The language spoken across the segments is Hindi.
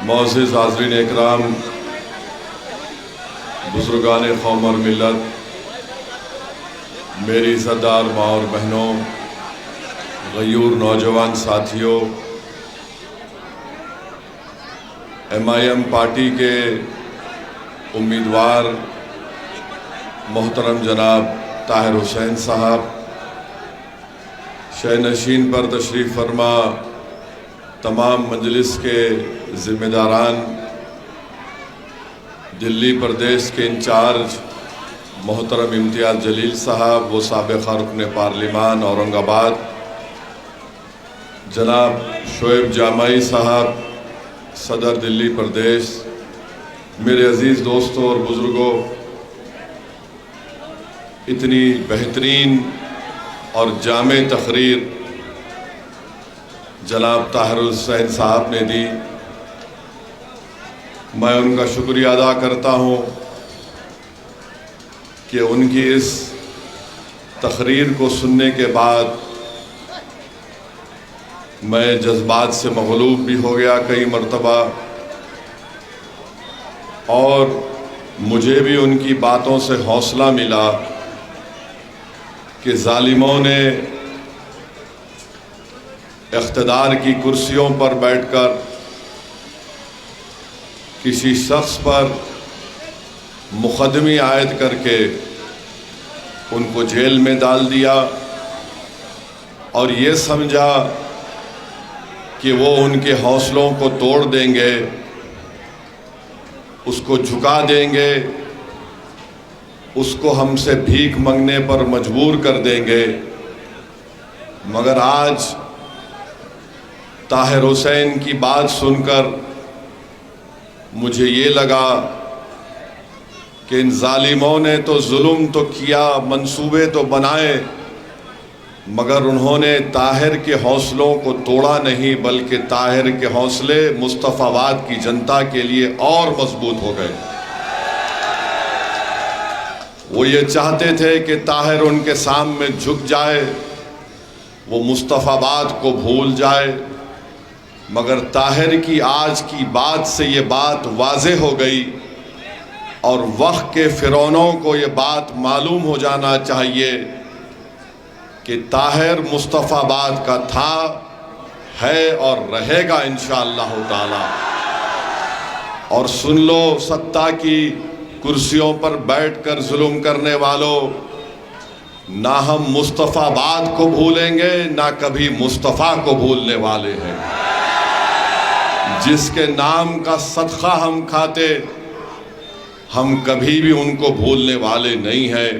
मोअज़्ज़िज़ हाज़रीन इकराम, बुज़ुर्गान कौम और मिल्लत, मेरी इज़्ज़तदार माँ और बहनों, गयूर नौजवान साथियों, MIM पार्टी के उम्मीदवार मोहतरम जनाब ताहिर हुसैन साहब, शहनशीन पर तशरीफ़ फरमा तमाम मजलिस के ज़िम्मेदारान, दिल्ली प्रदेश के इंचार्ज मोहतरम इम्तियाज़ जलील साहब, वो साबिक़ रुकन पार्लिमान औरंगाबाद, जनाब शोएब जामाई साहब, सदर दिल्ली प्रदेश, मेरे अज़ीज़ दोस्तों और बुज़ुर्गों, इतनी बेहतरीन और जामे तकरीर जनाब ताहिर हुसैन साहब ने दी। मैं उनका शुक्रिया अदा करता हूँ कि उनकी इस तकरीर को सुनने के बाद मैं जज्बात से मग़लूब भी हो गया कई मरतबा, और मुझे भी उनकी बातों से हौसला मिला कि ज़ालिमों ने इख्तिदार की कुर्सियों पर बैठकर किसी शख्स पर मुकदमे आयद करके उनको जेल में डाल दिया और ये समझा कि वो उनके हौसलों को तोड़ देंगे, उसको झुका देंगे, उसको हमसे भीख मांगने पर मजबूर कर देंगे। मगर आज ताहिर हुसैन की बात सुनकर मुझे ये लगा कि इन जालिमों ने तो जुल्म तो किया, मंसूबे तो बनाए, मगर उन्होंने ताहिर के हौसलों को तोड़ा नहीं, बल्कि ताहिर के हौसले मुस्तफ़ाबाद की जनता के लिए और मजबूत हो गए। वो ये चाहते थे कि ताहिर उनके सामने झुक जाए, वो मुस्तफ़ाबाद को भूल जाए, मगर ताहिर की आज की बात से ये बात वाज़ेह हो गई और वक्त के फ़िरौनों को ये बात मालूम हो जाना चाहिए कि ताहिर मुस्तफ़ाबाद का था, है और रहेगा इंशाअल्लाह ताला। और सुन लो, सत्ता की कुर्सियों पर बैठकर जुल्म करने वालों, ना हम मुस्तफ़ाबाद को भूलेंगे, ना कभी मुस्तफ़ा को भूलने वाले हैं। जिसके नाम का सदका हम खाते, हम कभी भी उनको भूलने वाले नहीं हैं।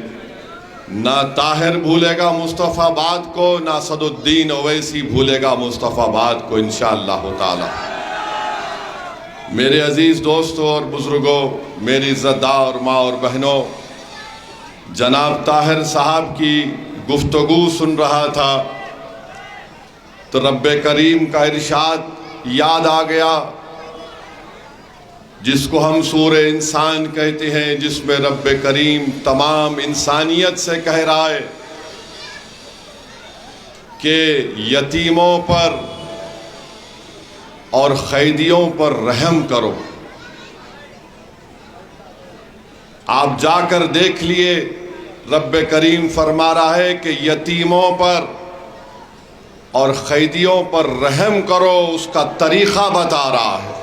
ना ताहिर भूलेगा मुस्तफ़ाबाद को, ना सदुद्दीन ओवैसी भूलेगा मुस्तफ़ाबाद को इंशाअल्लाह ताला। मेरे अजीज़ दोस्तों और बुज़ुर्गों, मेरी इज़्ज़तदार माँ और बहनों, जनाब ताहिर साहब की गुफ्तगू सुन रहा था तो रब्बे करीम का इरशाद याद आ गया, जिसको हम सूरे इंसान कहते हैं, जिसमें रब्बे करीम तमाम इंसानियत से कह रहा है कि यतीमों पर और कैदियों पर रहम करो। आप जाकर देख लिए, रब्बे करीम फरमा रहा है कि यतीमों पर और कैदियों पर रहम करो, उसका तरीक़ा बता रहा है।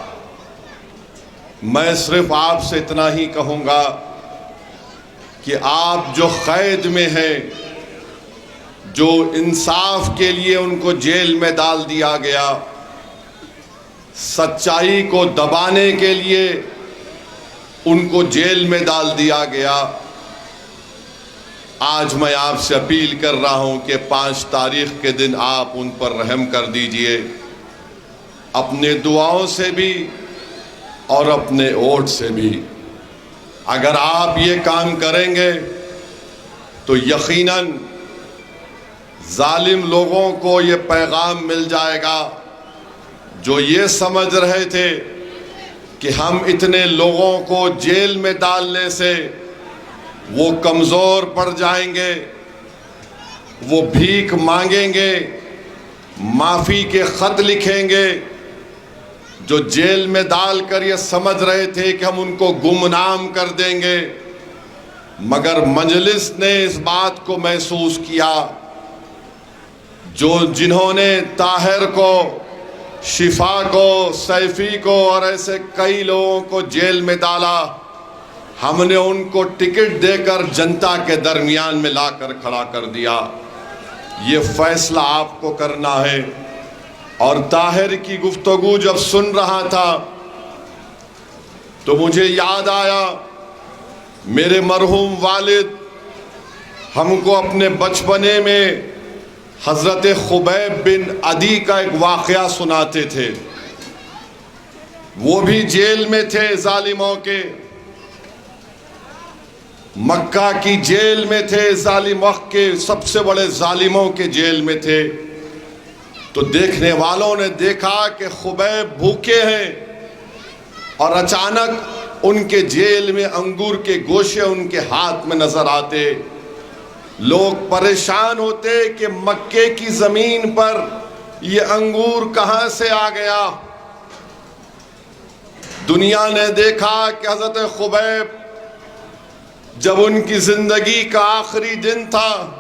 मैं सिर्फ आपसे इतना ही कहूँगा कि आप जो कैद में हैं, जो इंसाफ के लिए उनको जेल में डाल दिया गया, सच्चाई को दबाने के लिए उनको जेल में डाल दिया गया, आज मैं आपसे अपील कर रहा हूं कि 5 तारीख के दिन आप उन पर रहम कर दीजिए, अपने दुआओं से भी और अपने वोट से भी। अगर आप ये काम करेंगे तो यकीनन जालिम लोगों को ये पैगाम मिल जाएगा, जो ये समझ रहे थे कि हम इतने लोगों को जेल में डालने से वो कमज़ोर पड़ जाएंगे, वो भीख मांगेंगे, माफ़ी के ख़त लिखेंगे, जो जेल में डालकर ये समझ रहे थे कि हम उनको गुमनाम कर देंगे, मगर मजलिस ने इस बात को महसूस किया। जिन्होंने ताहिर को, शिफा को, सैफी को और ऐसे कई लोगों को जेल में डाला, हमने उनको टिकट देकर जनता के दरमियान में लाकर खड़ा कर दिया। ये फैसला आपको करना है। और ताहिर की गुफ्तगू जब सुन रहा था तो मुझे याद आया, मेरे मरहूम वालिद हमको अपने बचपने में हज़रत खुबैब बिन अदी का एक वाक़या सुनाते थे। वो भी जेल में थे जालिमों के, मक्का की जेल में थे, जालिमों के सबसे बड़े जालिमों के जेल में थे। तो देखने वालों ने देखा कि खुबैब भूखे हैं और अचानक उनके जेल में अंगूर के गोशे उनके हाथ में नजर आते। लोग परेशान होते कि मक्के की जमीन पर ये अंगूर कहां से आ गया। दुनिया ने देखा कि हजरत खुबैब जब उनकी जिंदगी का आखिरी दिन था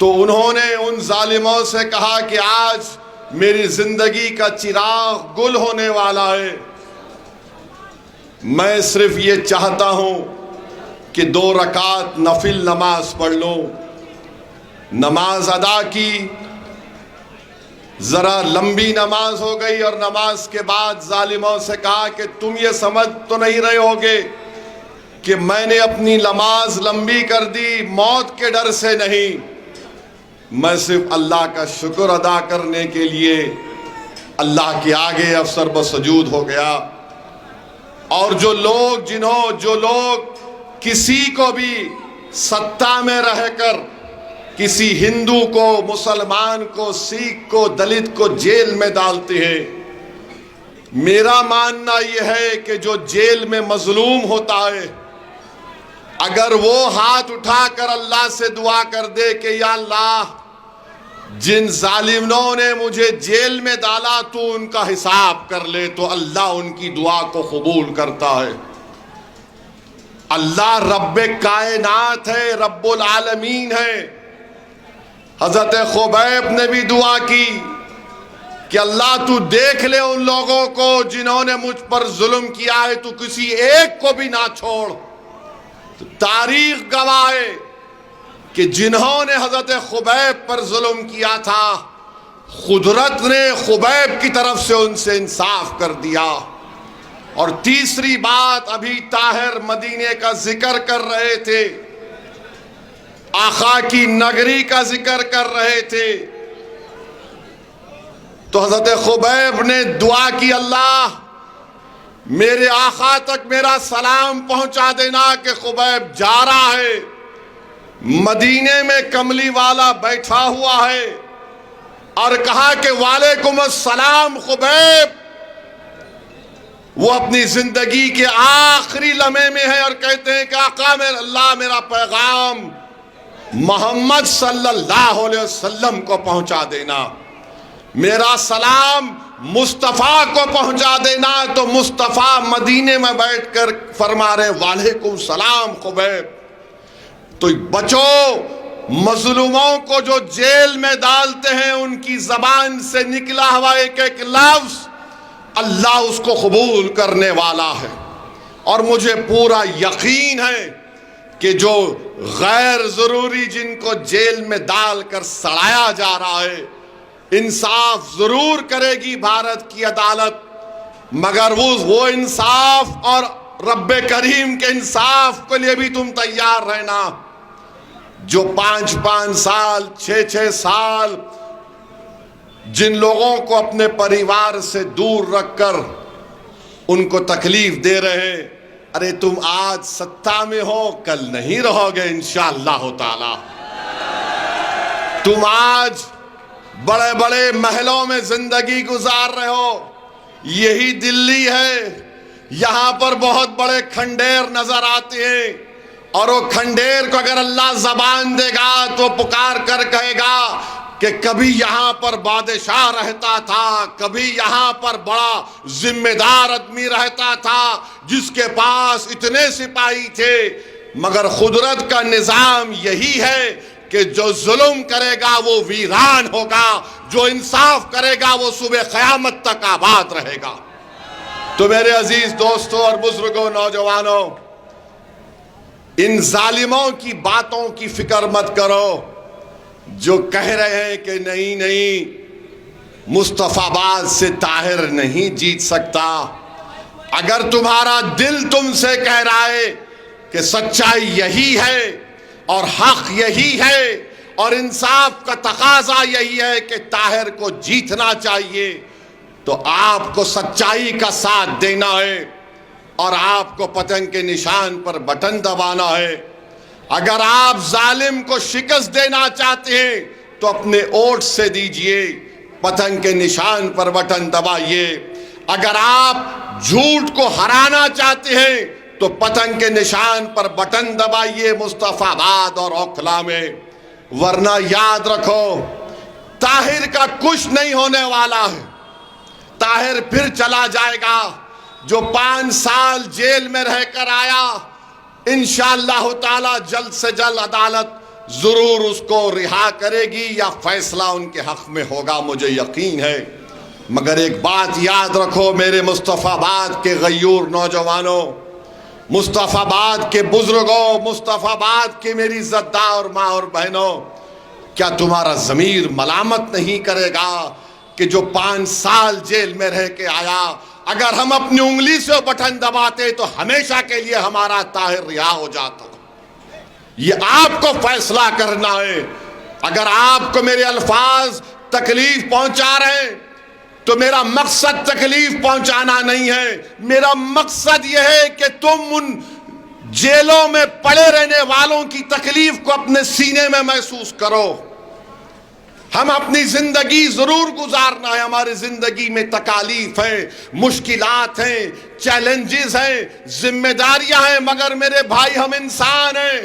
तो उन्होंने उन जालिमों से कहा कि आज मेरी जिंदगी का चिराग गुल होने वाला है, मैं सिर्फ ये चाहता हूं कि 2 रकात नफिल नमाज पढ़ लो। नमाज अदा की, जरा लंबी नमाज हो गई और नमाज के बाद जालिमों से कहा कि तुम ये समझ तो नहीं रहे होगे कि मैंने अपनी नमाज लंबी कर दी मौत के डर से नहीं, मैं सिर्फ अल्लाह का शुक्र अदा करने के लिए अल्लाह के आगे अफसर बसजूद हो गया। और जो लोग किसी को भी सत्ता में रहकर किसी हिंदू को, मुसलमान को, सिख को, दलित को जेल में डालते हैं, मेरा मानना यह है कि जो जेल में मजलूम होता है, अगर वो हाथ उठाकर अल्लाह से दुआ कर दे कि या अल्लाह जिन जालिमों ने मुझे जेल में डाला तो उनका हिसाब कर ले, तो अल्लाह उनकी दुआ को कबूल करता है। अल्लाह रब्बे कायनात है, रब्बुल आलमीन है। हजरत खुबैब ने भी दुआ की कि अल्लाह तू देख ले उन लोगों को जिन्होंने मुझ पर जुल्म किया है, तू किसी एक को भी ना छोड़। तो तारीख गवाह है कि जिन्होंने हजरत खुबैब पर जुल्म किया था, कुदरत ने खुबैब की तरफ से उनसे इंसाफ कर दिया। और तीसरी बात, अभी ताहिर मदीने का जिक्र कर रहे थे, आका की नगरी का जिक्र कर रहे थे, तो हजरत खुबैब ने दुआ की, अल्लाह मेरे आका तक मेरा सलाम पहुंचा देना कि खुबैब जा रहा है, मदीने में कमली वाला बैठा हुआ है। और कहा कि वालेकुम अस्सलाम खुबैब। वो अपनी जिंदगी के आखिरी लम्हे में है और कहते हैं कि आका मेरा, अल्लाह मेरा पैगाम मोहम्मद सल्लल्लाहु अलैहि वसल्लम को पहुंचा देना, मेरा सलाम मुस्तफ़ा को पहुंचा देना। तो मुस्तफ़ा मदीने में बैठकर फरमा रहे वालेकुम सलाम खुबैब। तो बचो, मजलूमों को जो जेल में डालते हैं उनकी जबान से निकला हुआ एक एक लफ्ज अल्लाह उसको कबूल करने वाला है। और मुझे पूरा यकीन है कि जो गैर जरूरी जिनको जेल में डालकर सड़ाया जा रहा है, इंसाफ जरूर करेगी भारत की अदालत, मगर वो इंसाफ और रब्बे करीम के इंसाफ के लिए भी तुम तैयार रहना। जो 5-5 साल 6-6 साल जिन लोगों को अपने परिवार से दूर रखकर उनको तकलीफ दे रहे हैं, अरे तुम आज सत्ता में हो, कल नहीं रहोगे इंशाअल्लाह ताला। तुम आज बड़े बड़े महलों में जिंदगी गुजार रहे हो, यही दिल्ली है, यहां पर बहुत बड़े खंडेर नजर आते हैं। और वो खंडेर को अगर अल्लाह जबान देगा तो पुकार कर कहेगा कि कभी यहां पर बादशाह रहता था, कभी यहां पर बड़ा जिम्मेदार आदमी रहता था जिसके पास इतने सिपाही थे, मगर कुदरत का निजाम यही है कि जो जुल्म करेगा वो वीरान होगा, जो इंसाफ करेगा वो सुबह क़यामत तक आबाद रहेगा। तो मेरे अजीज दोस्तों और बुजुर्गों, नौजवानों, इन जालिमों की बातों की फिक्र मत करो जो कह रहे हैं कि नहीं नहीं मुस्तफाबाद से ताहिर नहीं जीत सकता। अगर तुम्हारा दिल तुमसे कह रहा है कि सच्चाई यही है और हक यही है और इंसाफ का तकाजा यही है कि ताहिर को जीतना चाहिए, तो आपको सच्चाई का साथ देना है और आपको पतंग के निशान पर बटन दबाना है। अगर आप जालिम को शिकस्त देना चाहते हैं तो अपने वोट से दीजिए, पतंग के निशान पर बटन दबाइए। अगर आप झूठ को हराना चाहते हैं तो पतंग के निशान पर बटन दबाइए मुस्तफाबाद और ओखला में। वरना याद रखो, ताहिर का कुछ नहीं होने वाला है। ताहिर फिर चला जाएगा। जो 5 साल जेल में रहकर आया, इंशाअल्लाह ताला जल्द से जल्द अदालत जरूर उसको रिहा करेगी या फैसला उनके हक में होगा, मुझे यकीन है। मगर एक बात याद रखो मेरे मुस्तफाबाद के गयूर नौजवानों, मुस्तफाबाद के बुजुर्गों, मुस्तफाबाद के मेरी इज्जतदार माँ और बहनों, क्या तुम्हारा ज़मीर मलामत नहीं करेगा कि जो 5 साल जेल में रह के आया, अगर हम अपनी उंगली से बटन दबाते तो हमेशा के लिए हमारा ताहिर रिहा हो जाता। ये आपको फैसला करना है। अगर आपको मेरे अल्फाज तकलीफ पहुंचा रहे हैं तो मेरा मकसद तकलीफ पहुंचाना नहीं है। मेरा मकसद यह है कि तुम उन जेलों में पड़े रहने वालों की तकलीफ को अपने सीने में महसूस करो। हम अपनी जिंदगी जरूर गुजारना है, हमारी जिंदगी में तकालीफ है, मुश्किलात हैं, चैलेंजेस हैं, जिम्मेदारियां हैं, मगर मेरे भाई हम इंसान हैं।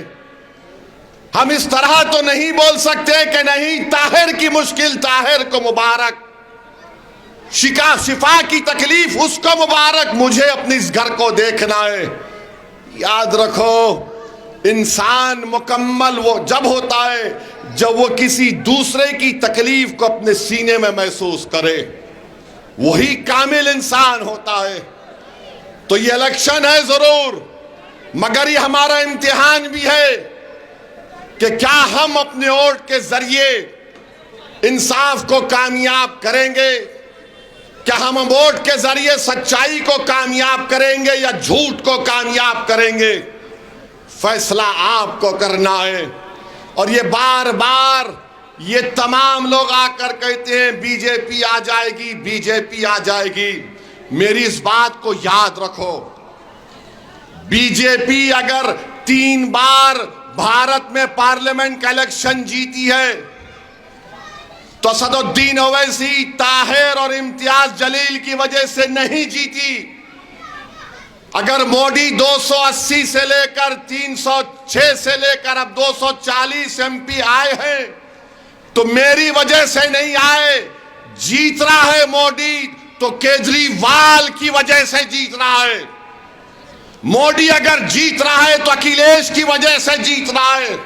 हम इस तरह तो नहीं बोल सकते कि नहीं ताहिर की मुश्किल ताहिर को मुबारक, शिफा की तकलीफ उसको मुबारक, मुझे अपने इस घर को देखना है। याद रखो, इंसान मुकम्मल वो जब होता है जब वो किसी दूसरे की तकलीफ को अपने सीने में महसूस करे, वही कामिल इंसान होता है। तो ये इलेक्शन है जरूर, मगर ये हमारा इम्तिहान भी है कि क्या हम अपने वोट के जरिए इंसाफ को कामयाब करेंगे, क्या हम वोट के जरिए सच्चाई को कामयाब करेंगे या झूठ को कामयाब करेंगे। फैसला आपको करना है। और ये बार बार ये तमाम लोग आकर कहते हैं बीजेपी आ जाएगी, बीजेपी आ जाएगी। मेरी इस बात को याद रखो, बीजेपी अगर 3 बार भारत में पार्लियामेंट का इलेक्शन जीती है तो असदुद्दीन ओवैसी, ताहिर और इम्तियाज जलील की वजह से नहीं जीती। अगर मोदी 280 से लेकर 306 से लेकर अब 240 एमपी आए हैं तो मेरी वजह से नहीं आए। जीत रहा है मोदी तो केजरीवाल की वजह से जीत रहा है। मोदी अगर जीत रहा है तो अखिलेश की वजह से जीत रहा है।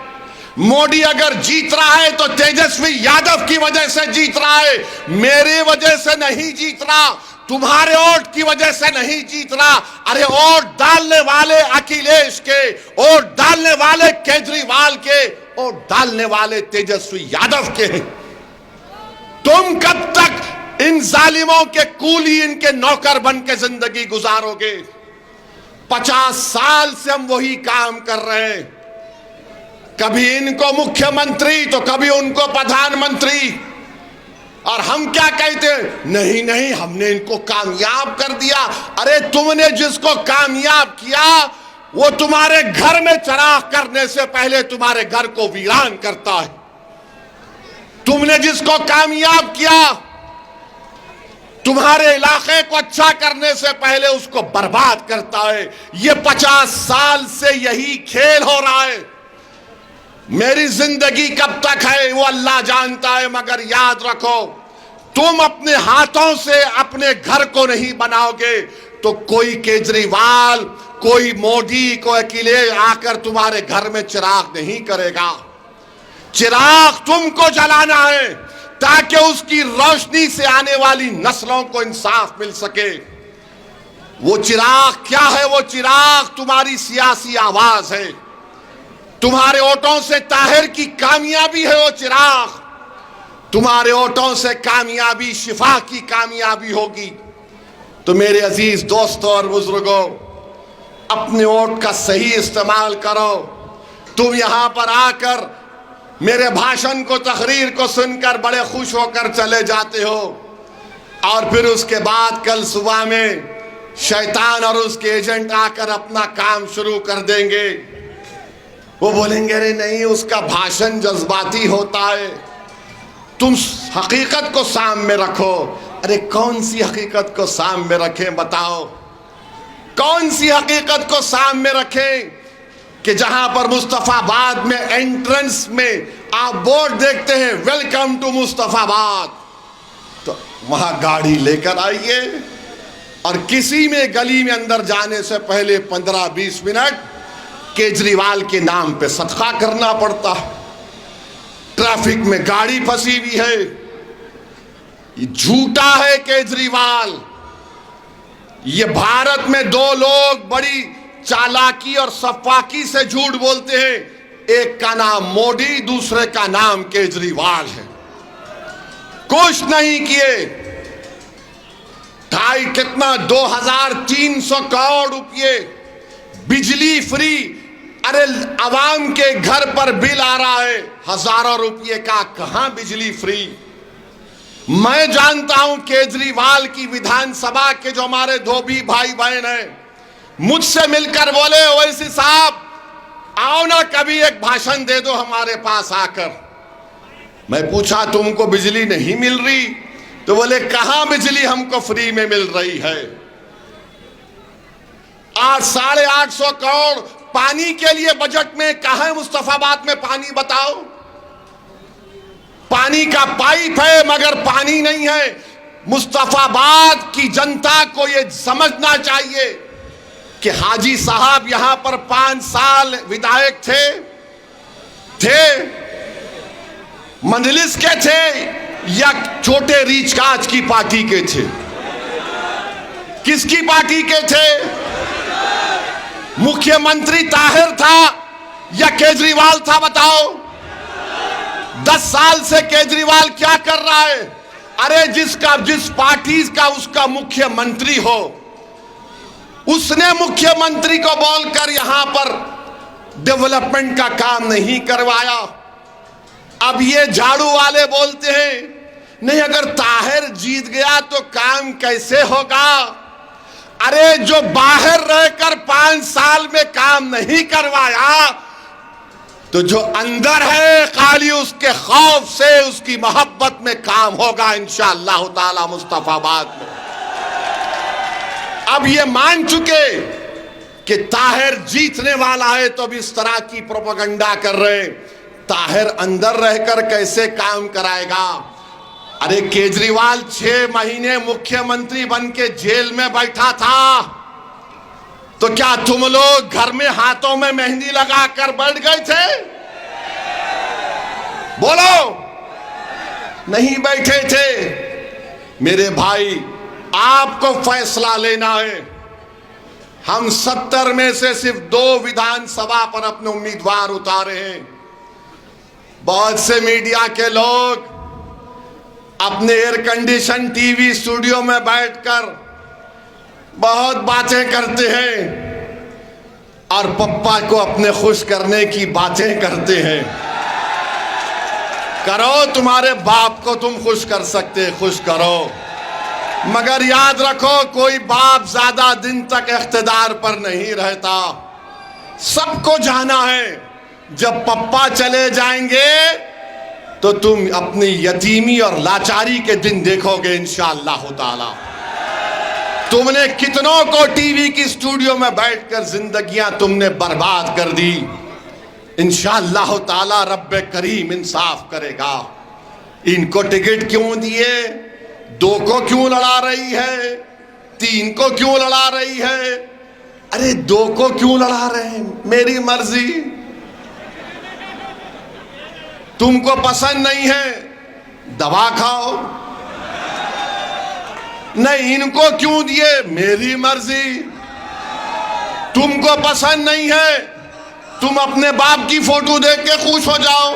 मोदी अगर जीत रहा है तो तेजस्वी यादव की वजह से जीत रहा है। मेरी वजह से नहीं जीत रहा, तुम्हारे वोट की वजह से नहीं जीत रहा। अरे वोट डालने वाले अखिलेश के, वोट डालने वाले केजरीवाल के, वोट डालने वाले तेजस्वी यादव के हैं। तुम कब तक इन जालिमों के कूली, इनके नौकर बन के जिंदगी गुजारोगे? 50 साल से हम वही काम कर रहे हैं, कभी इनको मुख्यमंत्री तो कभी उनको प्रधानमंत्री, और हम क्या कहते हैं, नहीं नहीं हमने इनको कामयाब कर दिया। अरे तुमने जिसको कामयाब किया वो तुम्हारे घर में चराग करने से पहले तुम्हारे घर को वीरान करता है। तुमने जिसको कामयाब किया तुम्हारे इलाके को अच्छा करने से पहले उसको बर्बाद करता है। ये 50 साल से यही खेल हो रहा है। मेरी जिंदगी कब तक है वो अल्लाह जानता है, मगर याद रखो तुम अपने हाथों से अपने घर को नहीं बनाओगे तो कोई केजरीवाल, कोई मोदी, कोई अखिलेश आकर तुम्हारे घर में चिराग नहीं करेगा। चिराग तुमको जलाना है ताकि उसकी रोशनी से आने वाली नस्लों को इंसाफ मिल सके। वो चिराग क्या है? वो चिराग तुम्हारी सियासी आवाज है, तुम्हारे वोटों से ताहिर की कामयाबी है। वो चिराग तुम्हारे वोटों से कामयाबी, शिफा की कामयाबी होगी। तो मेरे अजीज दोस्तों और बुजुर्गों, अपने वोट का सही इस्तेमाल करो। तुम यहां पर आकर मेरे भाषण को, तकरीर को सुनकर बड़े खुश होकर चले जाते हो और फिर उसके बाद कल सुबह में शैतान और उसके एजेंट आकर अपना काम शुरू कर देंगे। वो बोलेंगे अरे नहीं, उसका भाषण जज्बाती होता है, तुम हकीकत को सामने रखो। अरे कौन सी हकीकत को सामने रखें बताओ? कौन सी हकीकत को सामने रखें कि जहां पर मुस्तफाबाद में एंट्रेंस में आप बोर्ड देखते हैं वेलकम टू मुस्तफाबाद, तो वहां गाड़ी लेकर आइए और किसी में गली में अंदर जाने से पहले 15-20 मिनट केजरीवाल के नाम पे सदका करना पड़ता है। ट्रैफिक में गाड़ी फंसी हुई है, ये झूठा है केजरीवाल। ये भारत में दो लोग बड़ी चालाकी और सफाकी से झूठ बोलते हैं, एक का नाम मोदी, दूसरे का नाम केजरीवाल है। कुछ नहीं किए, 2300 करोड़ रुपये बिजली फ्री। अरे अवाम के घर पर बिल आ रहा है हजारों रुपये का, कहां बिजली फ्री? मैं जानता हूं केजरीवाल की विधानसभा के जो हमारे धोबी भाई बहन हैं, मुझसे मिलकर बोले ओवैसी साहब आओ ना कभी एक भाषण दे दो हमारे पास आकर। मैं पूछा तुमको बिजली नहीं मिल रही? तो बोले कहां बिजली हमको फ्री में मिल रही है। 800-850 करोड़ पानी के लिए बजट में, कहां है मुस्तफाबाद में पानी बताओ? पानी का पाइप है मगर पानी नहीं है। मुस्तफाबाद की जनता को यह समझना चाहिए कि हाजी साहब यहां पर 5 साल विधायक थे मंजलिस के थे या छोटे रीच काज की पार्टी के थे? किसकी पार्टी के थे? मुख्यमंत्री ताहिर था या केजरीवाल था बताओ? 10 साल से केजरीवाल क्या कर रहा है? अरे जिस पार्टी का उसका मुख्यमंत्री हो, उसने मुख्यमंत्री को बोलकर यहां पर डेवलपमेंट का काम नहीं करवाया। अब ये झाड़ू वाले बोलते हैं नहीं अगर ताहिर जीत गया तो काम कैसे होगा? अरे जो बाहर रहकर 5 साल में काम नहीं करवाया तो जो अंदर है खाली उसके खौफ से, उसकी मोहब्बत में काम होगा इंशाअल्लाह ताला मुस्तफाबाद में। अब ये मान चुके कि ताहिर जीतने वाला है तो अब इस तरह की प्रोपेगेंडा कर रहे हैं। ताहिर अंदर रहकर कैसे काम कराएगा? अरे केजरीवाल 6 महीने मुख्यमंत्री बन के जेल में बैठा था, तो क्या तुम लोग घर में हाथों में मेहंदी लगाकर बैठ गए थे? बोलो, नहीं बैठे थे। मेरे भाई आपको फैसला लेना है। हम 70 में से सिर्फ 2 विधानसभा पर अपने उम्मीदवार उतारे हैं। बहुत से मीडिया के लोग अपने एयर कंडीशन टीवी स्टूडियो में बैठकर बहुत बातें करते हैं और पप्पा को अपने खुश करने की बातें करते हैं। करो, तुम्हारे बाप को तुम खुश कर सकते, खुश करो, मगर याद रखो कोई बाप ज्यादा दिन तक इख्तिदार पर नहीं रहता। सबको जाना है, जब पप्पा चले जाएंगे तो तुम अपनी यतीमी और लाचारी के दिन देखोगे इंशाअल्लाह ताला। तुमने कितनों को टीवी की स्टूडियो में बैठकर जिंदगियां तुमने बर्बाद कर दी। इंशाअल्लाह ताला रब्बे करीम इंसाफ करेगा। इनको टिकट क्यों दिए? 2 को क्यों लड़ा रही है? 3 को क्यों लड़ा रही है? अरे 2 को क्यों लड़ा रहे हैं? मेरी मर्जी। तुमको पसंद नहीं है, दवा खाओ। नहीं, इनको क्यों दिए? मेरी मर्जी। तुमको पसंद नहीं है, तुम अपने बाप की फोटो देख के खुश हो जाओ।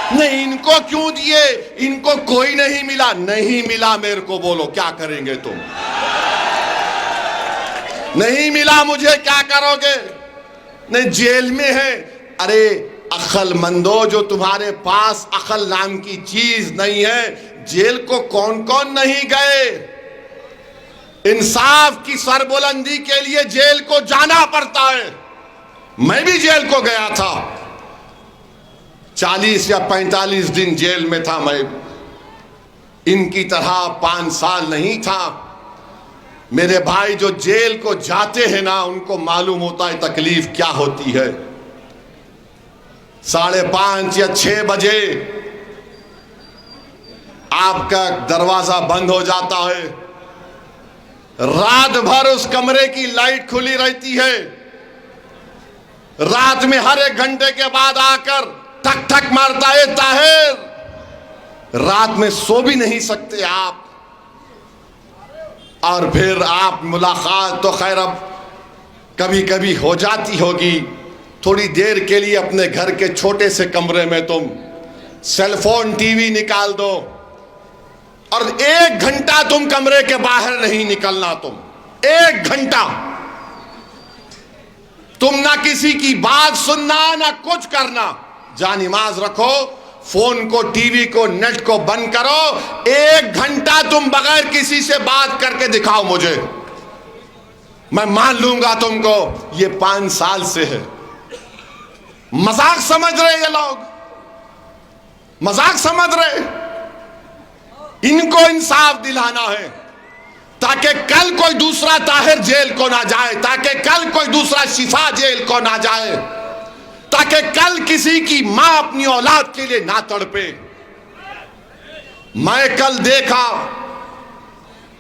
नहीं, इनको क्यों दिए? इनको कोई नहीं मिला। नहीं मिला मेरे को, बोलो क्या करेंगे तुम? नहीं मिला मुझे, क्या करोगे? नहीं, जेल में है। अरे अक्लमंदो, जो तुम्हारे पास अक्ल नाम की चीज नहीं है, जेल को कौन कौन नहीं गए? इंसाफ की सरबुलंदी के लिए जेल को जाना पड़ता है। मैं भी जेल को गया था, 40 या 45 दिन जेल में था मैं। इनकी तरह 5 साल नहीं था। मेरे भाई जो जेल को जाते हैं ना, उनको मालूम होता है तकलीफ क्या होती है। 5:30 या 6 बजे आपका दरवाजा बंद हो जाता है। रात भर उस कमरे की लाइट खुली रहती है। रात में हर 1 घंटे के बाद आकर ठक ठक मारता है ताहिर। रात में सो भी नहीं सकते आप। और फिर आप मुलाकात तो खैर अब कभी कभी हो जाती होगी। थोड़ी देर के लिए अपने घर के छोटे से कमरे में तुम सेलफोन टीवी निकाल दो और 1 घंटा तुम कमरे के बाहर नहीं निकलना। तुम 1 घंटा तुम ना किसी की बात सुनना ना कुछ करना। जा नमाज रखो, फोन को, टीवी को, नेट को बंद करो। 1 घंटा तुम बगैर किसी से बात करके दिखाओ मुझे, मैं मान लूंगा तुमको। ये 5 साल से है। मजाक समझ रहे ये लोग, मजाक समझ रहे। इनको इंसाफ दिलाना है ताकि कल कोई दूसरा ताहिर जेल को ना जाए, ताकि कल कोई दूसरा शिफा जेल को ना जाए, ताकि कल किसी की मां अपनी औलाद के लिए ना तड़पे। मैं कल देखा,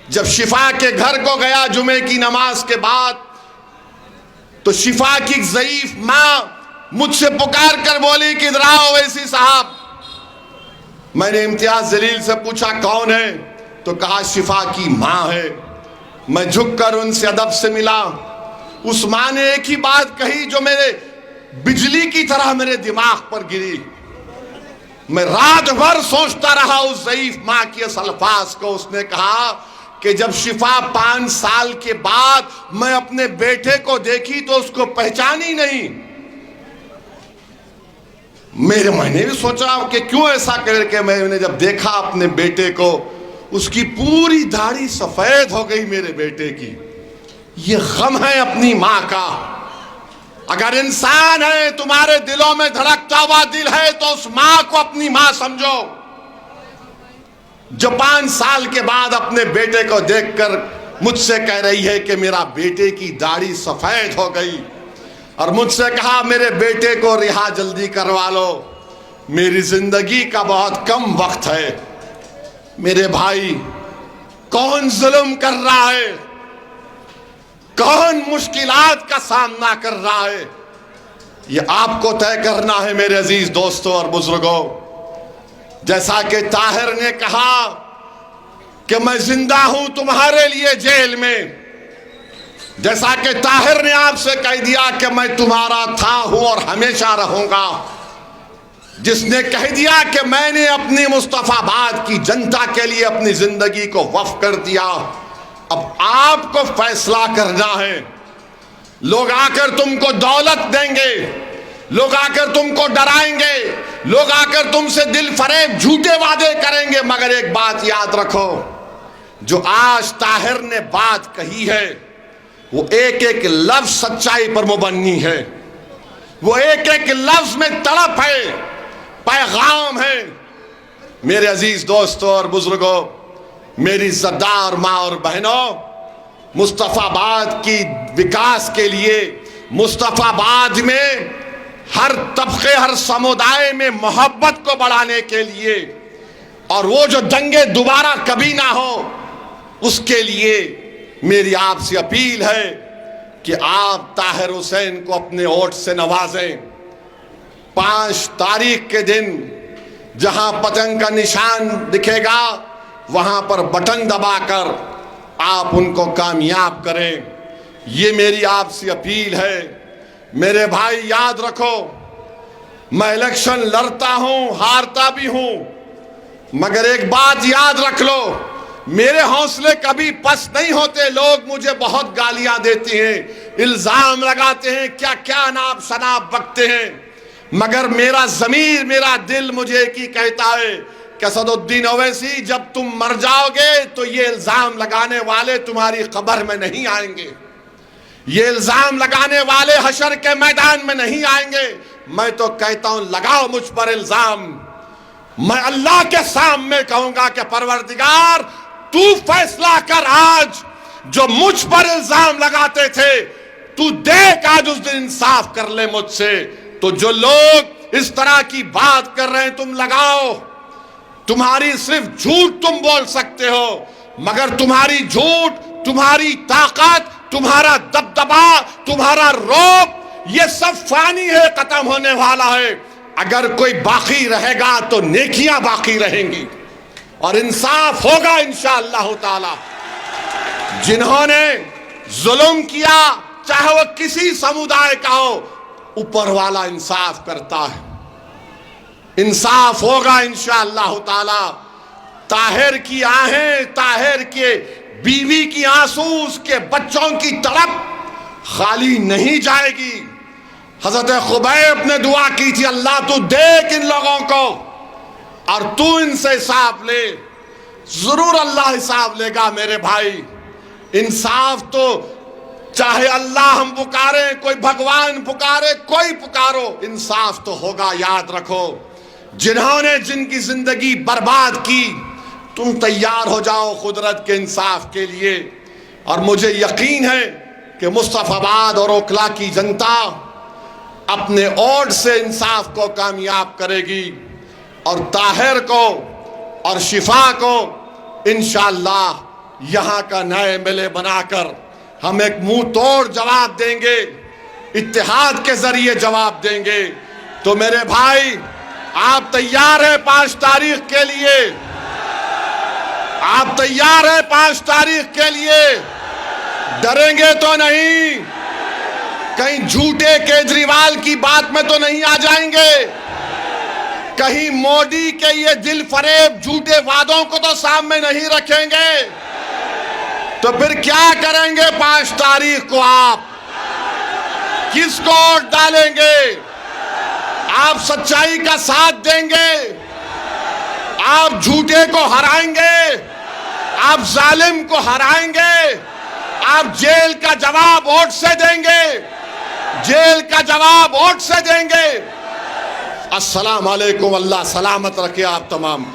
जब शिफा के घर को गया जुमे की नमाज के बाद, तो शिफा की ज़ईफ मां मुझसे पुकार कर बोली कि इधर आओ वैसी साहब। मैंने इम्तियाज जलील से पूछा कौन है, तो कहा शिफा की मां है। मैं झुककर उनसे अदब से मिला। उस मां ने एक ही बात कही जो मेरे बिजली की तरह मेरे दिमाग पर गिरी। मैं रात भर सोचता रहा उस ज़ईफ मां के इस अल्फाज को। उसने कहा कि जब शिफा 5 साल के बाद मैं अपने बेटे को देखी तो उसको पहचानी नहीं। मैंने भी सोचा कि क्यों ऐसा करके मैंने जब देखा अपने बेटे को, उसकी पूरी दाढ़ी सफेद हो गई मेरे बेटे की। ये गम है अपनी मां का। अगर इंसान है, तुम्हारे दिलों में धड़कता हुआ दिल है, तो उस मां को अपनी मां समझो, जो 5 साल के बाद अपने बेटे को देखकर मुझसे कह रही है कि मेरा बेटे की दाढ़ी सफेद हो गई, और मुझसे कहा मेरे बेटे को रिहा जल्दी करवा लो, मेरी जिंदगी का बहुत कम वक्त है। मेरे भाई, कौन जुल्म कर रहा है, कौन मुश्किलात का सामना कर रहा है, ये आपको तय करना है मेरे अजीज दोस्तों और बुजुर्गों। जैसा कि ताहिर ने कहा कि मैं जिंदा हूं तुम्हारे लिए जेल में, जैसा कि ताहिर ने आपसे कह दिया कि मैं तुम्हारा था, हूं और हमेशा रहूंगा, जिसने कह दिया कि मैंने अपनी मुस्तफाबाद की जनता के लिए अपनी जिंदगी को वक्फ कर दिया, अब आपको फैसला करना है। लोग आकर तुमको दौलत देंगे, लोग आकर तुमको डराएंगे, लोग आकर तुमसे दिल फरेब झूठे वादे करेंगे, मगर एक बात याद रखो, जो आज ताहिर ने बात कही है वो एक एक लफ्ज सच्चाई पर मुबन्नी है, वो एक एक लफ्ज में तड़प है, पैगाम है। मेरे अजीज दोस्तों और बुजुर्गों, मेरी इज्जतदार माँ और बहनों, मुस्तफाबाद की विकास के लिए, मुस्तफाबाद में हर तबके हर समुदाय में मोहब्बत को बढ़ाने के लिए, और वो जो दंगे दोबारा कभी ना हो उसके लिए मेरी आपसे अपील है कि आप ताहिर हुसैन को अपने वोट से नवाजें। 5 तारीख के दिन जहां पतंग का निशान दिखेगा वहां पर बटन दबाकर आप उनको कामयाब करें। ये मेरी आपसे अपील है। मेरे भाई याद रखो, मैं इलेक्शन लड़ता हूं, हारता भी हूं, मगर एक बात याद रख लो, मेरे हौसले कभी पस्त नहीं होते। लोग मुझे बहुत गालियां देते हैं, इल्जाम लगाते हैं, क्या क्या नाप शनाप बकते हैं, मगर मेरा ज़मीर, मेरा दिल मुझे एक ही कहता है कि असदुद्दीन ओवैसी, जब तुम मर जाओगे तो ये इल्जाम लगाने वाले तुम्हारी कब्र में नहीं आएंगे, ये इल्जाम लगाने वाले हशर के मैदान में नहीं आएंगे। मैं तो कहता हूं लगाओ मुझ पर इल्जाम, मैं अल्लाह के सामने कहूंगा कि परवरदिगार तू फैसला कर, आज जो मुझ पर इल्जाम लगाते थे तू देख आज उस दिन इंसाफ कर ले मुझसे। तो जो लोग इस तरह की बात कर रहे हैं तुम लगाओ, तुम्हारी सिर्फ झूठ तुम बोल सकते हो, मगर तुम्हारी झूठ, तुम्हारी ताकत, तुम्हारा दबदबा, तुम्हारा रौब, ये सब फानी है, खत्म होने वाला है। अगर कोई बाकी रहेगा तो नेकियां बाकी रहेंगी और इंसाफ होगा इंशाअल्लाह ताला। जिन्होंने जुल्म किया, चाहे वो किसी समुदाय का हो, ऊपर वाला इंसाफ करता है, इंसाफ होगा इंशाअल्लाह ताला। ताहिर की आहें, ताहिर के बीवी की आंसू, उसके बच्चों की तड़प खाली नहीं जाएगी। हजरत खुबैब ने दुआ की थी, अल्लाह तू देख इन लोगों को और तू इनसे हिसाब ले। जरूर अल्लाह हिसाब लेगा मेरे भाई। इंसाफ तो चाहे अल्लाह हम पुकारे, कोई भगवान पुकारे, कोई पुकारो, इंसाफ तो होगा, याद रखो। जिन्होंने जिनकी जिंदगी बर्बाद की, तुम तैयार हो जाओ कुदरत के इंसाफ के लिए। और मुझे यकीन है कि मुस्तफाबाद और ओखला की जनता अपने वोट से इंसाफ को कामयाब करेगी और ताहिर को और शिफा को इंशाअल्लाह यहाँ का नए मिले बनाकर हम एक मुंह तोड़ जवाब देंगे, इत्तेहाद के जरिए जवाब देंगे। तो मेरे भाई, आप तैयार हैं 5 तारीख के लिए? आप तैयार हैं 5 तारीख के लिए? डरेंगे तो नहीं? कहीं झूठे केजरीवाल की बात में तो नहीं आ जाएंगे? कहीं मोदी के ये दिल फरेब झूठे वादों को तो सामने नहीं रखेंगे? तो फिर क्या करेंगे 5 तारीख को? आप किसको वोट डालेंगे? आप सच्चाई का साथ देंगे? आप झूठे को हराएंगे? आप जालिम को हराएंगे? आप जेल का जवाब वोट से देंगे? जेल का जवाब वोट से देंगे? अस्सलाम वालेकुम। अल्लाह सलामत रखे आप तमाम।